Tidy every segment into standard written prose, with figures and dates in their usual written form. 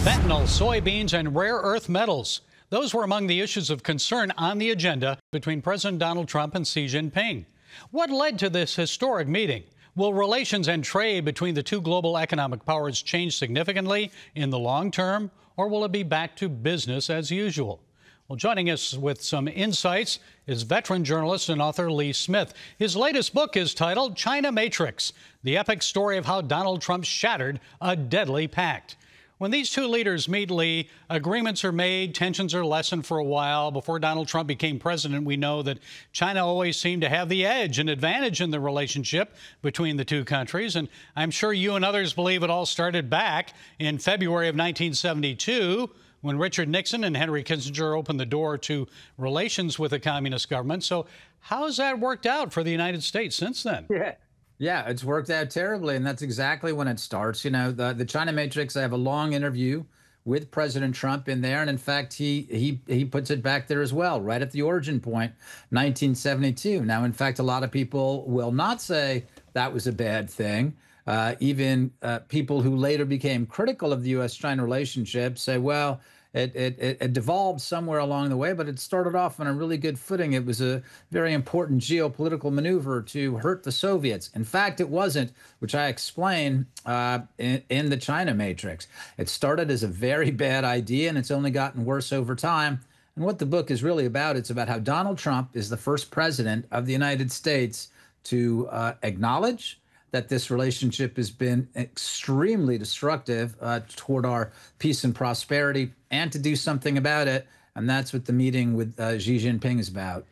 Fentanyl, soybeans, and rare earth metals. Those were among the issues of concern on the agenda between President Donald Trump and Xi Jinping. What led to this historic meeting? Will relations and trade between the two global economic powers change significantly in the long term, or will it be back to business as usual? Well, joining us with some insights is veteran journalist and author Lee Smith. His latest book is titled China Matrix, the epic story of how Donald Trump shattered a deadly pact. When these two leaders meet, Lee, agreements are made, tensions are lessened for a while. Before Donald Trump became president, we know that China always seemed to have the edge and advantage in the relationship between the two countries. And I'm sure you and others believe it all started back in February of 1972, when Richard Nixon and Henry Kissinger opened the door to relations with the communist government. So how has that worked out for the United States since then? Yeah, it's worked out terribly, and that's exactly when it starts. You know, the China Matrix, I have a long interview with President Trump in there, and in fact, he puts it back there as well, right at the origin point, 1972. Now, in fact, a lot of people will not say that was a bad thing. Even people who later became critical of the U.S.-China relationship say, well, it devolved somewhere along the way, but it started off on a really good footing. It was a very important geopolitical maneuver to hurt the Soviets. In fact, it wasn't, which I explain in the China Matrix. It started as a very bad idea, and it's only gotten worse over time. And what the book is really about, it's about how Donald Trump is the first president of the United States to acknowledge that this relationship has been extremely destructive toward our peace and prosperity, and to do something about it. And that's what the meeting with Xi Jinping is about.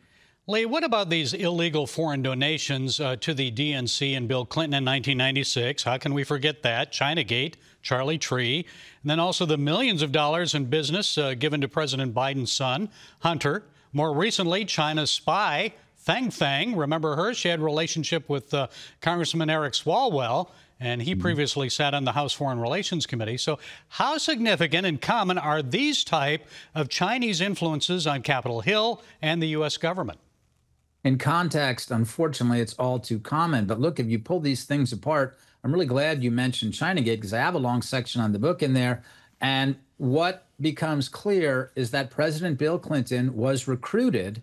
Lee, what about these illegal foreign donations to the DNC and Bill Clinton in 1996? How can we forget that? Chinagate, Charlie Tree, and then also the millions of dollars in business given to President Biden's son, Hunter. More recently, China's spy, Fang, remember her? She had a relationship with Congressman Eric Swalwell, and he previously sat on the House Foreign Relations Committee. So how significant and common are these type of Chinese influences on Capitol Hill and the U.S. government? In context, unfortunately, it's all too common. But look, if you pull these things apart, I'm really glad you mentioned Chinagate, because I have a long section on the book in there. And what becomes clear is that President Bill Clinton was recruited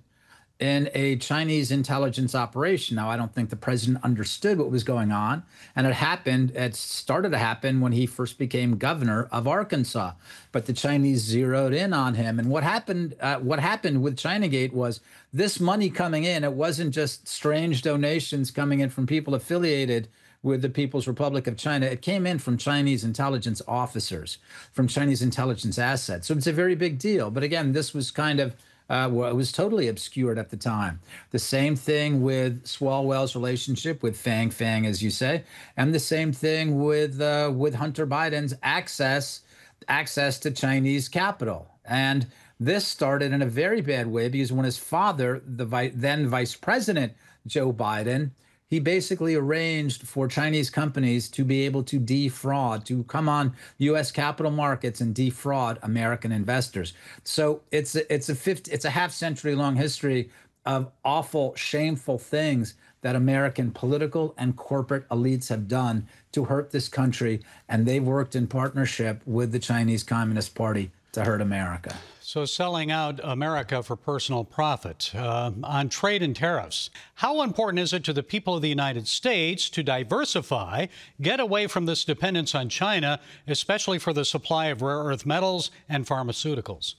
in a Chinese intelligence operation. Now, I don't think the president understood what was going on, and it started to happen when he first became governor of Arkansas. But the Chinese zeroed in on him, and what happened with Chinagate was this money coming in. It wasn't just strange donations coming in from people affiliated with the People's Republic of China. It came in from Chinese intelligence officers, from Chinese intelligence assets. So it's a very big deal. But again, this was kind of well, it was totally obscured at the time. The same thing with Swalwell's relationship with Fang, as you say, and the same thing with Hunter Biden's access to Chinese capital. And this started in a very bad way, because when his father, the then Vice President Joe Biden, he basically arranged for Chinese companies to be able to defraud, to come on U.S. capital markets and defraud American investors. So it's a half-century long history of awful, shameful things that American political and corporate elites have done to hurt this country, and they've worked in partnership with the Chinese Communist Party to hurt America. So selling out America for personal profit. On trade and tariffs, how important is it to the people of the United States to diversify, get away from this dependence on China, especially for the supply of rare earth metals and pharmaceuticals?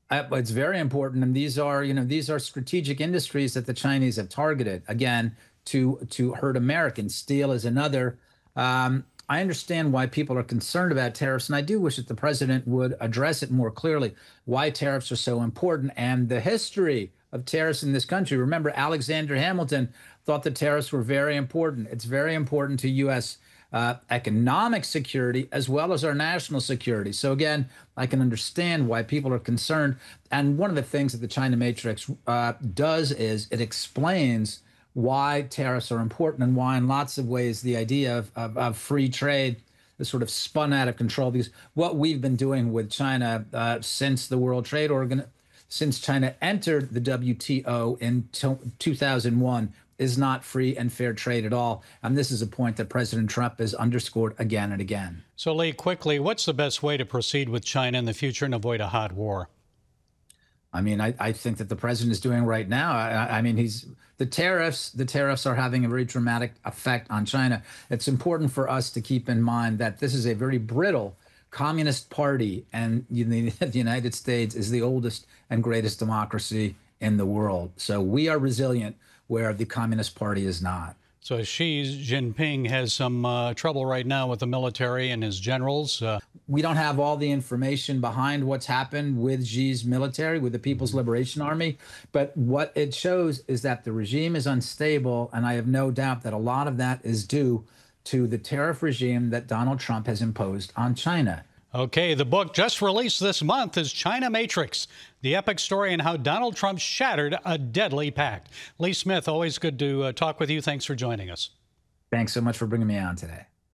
It's very important, and these are strategic industries that the Chinese have targeted, again, to hurt Americans. Steel is another. I understand why people are concerned about tariffs, and I do wish that the president would address it more clearly, why tariffs are so important and the history of tariffs in this country. Remember, Alexander Hamilton thought the tariffs were very important. It's very important to U.S. Economic security as well as our national security. So again, I can understand why people are concerned. And one of the things that the China Matrix does is it explains why tariffs are important, and why in lots of ways the idea of free trade is sort of spun out of control. Because what we've been doing with China since the World Trade Organization, since China entered the WTO in 2001, is not free and fair trade at all. And this is a point that President Trump has underscored again and again. So, Lee, quickly, what's the best way to proceed with China in the future and avoid a hot war? I mean, I think that the president is doing right now. I mean, the tariffs are having a very dramatic effect on China. It's important for us to keep in mind that this is a very brittle communist party, and the United States is the oldest and greatest democracy in the world. So we are resilient where the Communist Party is not. So Xi Jinping has some trouble right now with the military and his generals. We don't have all the information behind what's happened with Xi's military, with the People's Liberation Army. But what it shows is that the regime is unstable. And I have no doubt that a lot of that is due to the tariff regime that Donald Trump has imposed on China. Okay, the book just released this month is China Matrix, the epic story on how Donald Trump shattered a deadly pact. Lee Smith, always good to talk with you. Thanks for joining us. Thanks so much for bringing me on today.